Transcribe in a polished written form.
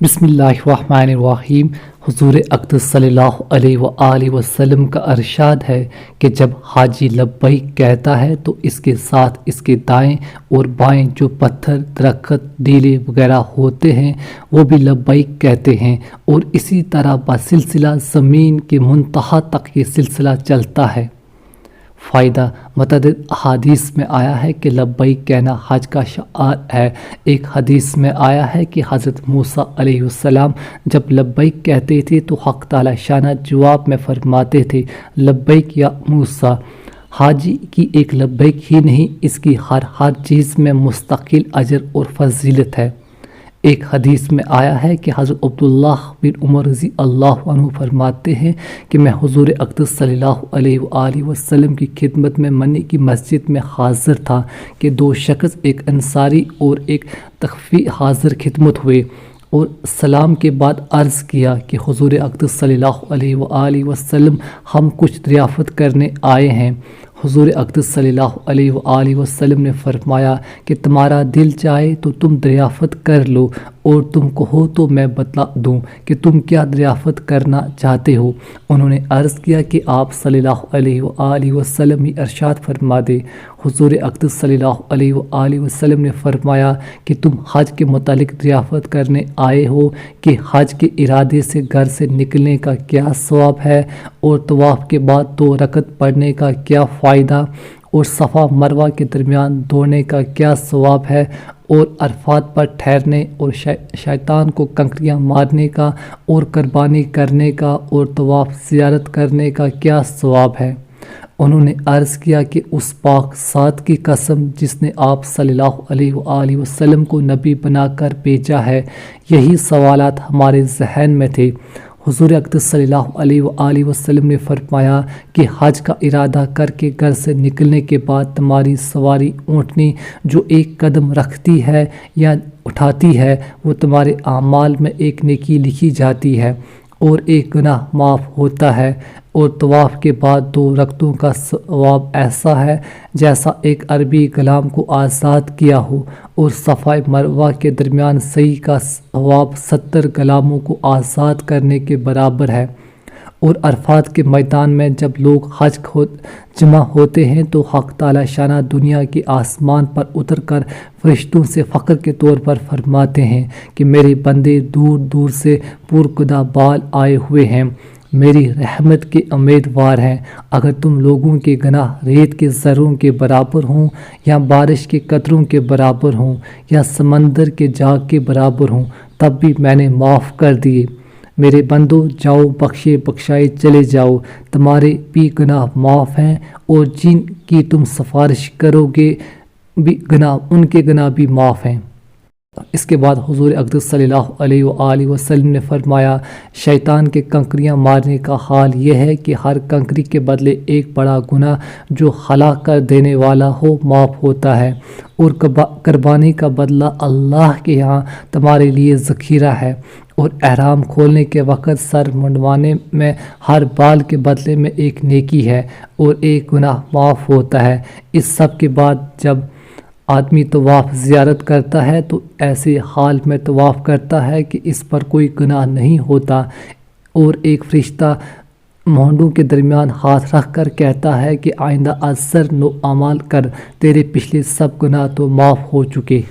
बिस्मिल्लाहिर्रहमानिर्रहीम। हुजूर अक़दस सल्लल्लाहु अलैहि वआलिहि वसल्लम का इरशाद है कि जब हाजी लब्बैक कहता है तो इसके साथ इसके दाएं और बाएं जो पत्थर, दरख्त, टीले वगैरह होते हैं वो भी लब्बैक कहते हैं, और इसी तरह बसिलसिला ज़मीन के मुंतहा तक ये सिलसिला चलता है। फ़ायदा मतअद्दिद हदीस में आया है कि लब्बैक कहना हज का शिआर है। एक हदीस में आया है कि हज़रत मूसा अलैहिस्सलाम जब लब्बैक कहते थे तो हक़ तआला शान जवाब में फरमाते थे, लब्बैक या मूसा। हाजी की एक लब्बैक ही नहीं, इसकी हर चीज़ में मुस्तकिल अजर और फजीलत है। एक हदीस में आया है कि हज़रत अब्दुल्लाह बिन उमर रज़ी अल्लाह अन्हु फरमाते हैं कि मैं हुज़ूर अक़दस सल्लल्लाहु अलैहि वसल्लम की खिदमत में मनी की मस्जिद में हाज़िर था कि दो शख्स, एक अंसारी और एक तख़फ़ी हाज़िर खिदमत हुए और सलाम के बाद अर्ज़ किया कि हुज़ूर अक़दस सल्लल्लाहु अलैहि वसल्लम हम कुछ दरियाफ़त करने आए हैं। हुज़ूर अक़दस सल्लल्लाहु अलैहि वसल्लम ने फरमाया कि तुम्हारा दिल चाहे तो तुम दरियाफ़त कर लो, और तुम कहो तो मैं बतला दूं कि तुम क्या दरियाफ़त करना चाहते हो। उन्होंने अर्ज़ किया कि आप सल्लल्लाहु अलैहि वसल्लम ही इरशाद फरमा दे। हुज़ूर अक़दस सल्लल्लाहु अलैहि वसल्लम ने फरमाया कि तुम हज के मुतालिक दरियाफ़त करने आए हो कि हज के इरादे से घर से निकलने का क्या सवाब है, और तवाफ़ के बाद 2 रकत पढ़ने का क्या फ़ायदा, और सफ़ा मरवा के दरमियान दौड़ने का क्या सवाब है, और अरफात पर ठहरने और शैतान को कंकरियाँ मारने का और कुर्बानी करने का और तवाफ़ ज़ियारत करने का क्या सवाब है। उन्होंने अर्ज़ किया कि उस पाक ज़ात की कसम जिसने आप सल्लल्लाहु अलैहि वसल्लम को नबी बनाकर भेजा है, यही सवालात हमारे जहन में थे। हुज़ूर अक़दस सल्लल्लाहु अलैहि वसल्लम ने फरमाया कि हज का इरादा करके घर से निकलने के बाद तुम्हारी सवारी ऊँटनी जो एक कदम रखती है या उठाती है वो तुम्हारे आमाल में एक नेकी लिखी जाती है और एक गुनाह माफ़ होता है, और तवाफ़ के बाद 2 रकतों का सवाब ऐसा है जैसा एक अरबी ग़ुलाम को आज़ाद किया हो, और सफ़ा मरवा के दरमियान सही का सवाब 70 ग़ुलामों को आज़ाद करने के बराबर है। और अरफात के मैदान में जब लोग हज जमा होते हैं तो हक़ तआला शान दुनिया के आसमान पर उतर कर फरिश्तों से फ़ख्र के तौर पर फरमाते हैं कि मेरे बंदे दूर दूर से पुरकुदा बाल आए हुए हैं, मेरी रहमत के उम्मीदवार हैं। अगर तुम लोगों के गुनाह रेत के ज़र्रों के बराबर हों या बारिश के कतरों के बराबर हों या समंदर के जाग के बराबर हों तब भी मैंने माफ़ कर दिए। मेरे बंदो जाओ, बख्शे बख्शाए चले जाओ, तुम्हारे भी गुनाह माफ़ हैं, और जिन की तुम सिफारिश करोगे भी गुनाह उनके गुनाह भी माफ़ हैं। इसके बाद हुज़ूर अक़दस सल्लल्लाहु अलैहि वसल्लम ने फरमाया, शैतान के कंकरियाँ मारने का हाल यह है कि हर कंकरी के बदले एक बड़ा गुनाह जो हलाक कर देने वाला हो माफ़ होता है, और कुर्बानी का बदला अल्लाह के यहाँ तुम्हारे लिए ज़ख़ीरा है, और एहराम खोलने के वक़्त सर मुंडवाने में हर बाल के बदले में एक नेकी है और एक गुनाह माफ़ होता है। इस सब के बाद जब आदमी तवाफ़ ज़ियारत करता है तो ऐसे हाल में तवाफ़ करता है कि इस पर कोई गुनाह नहीं होता, और एक फ़रिश्ता मोहंडों के दरमियान हाथ रख कर कहता है कि आइंदा अज़र नो अमाल कर, तेरे पिछले सब गुनाह तो माफ़ हो चुके।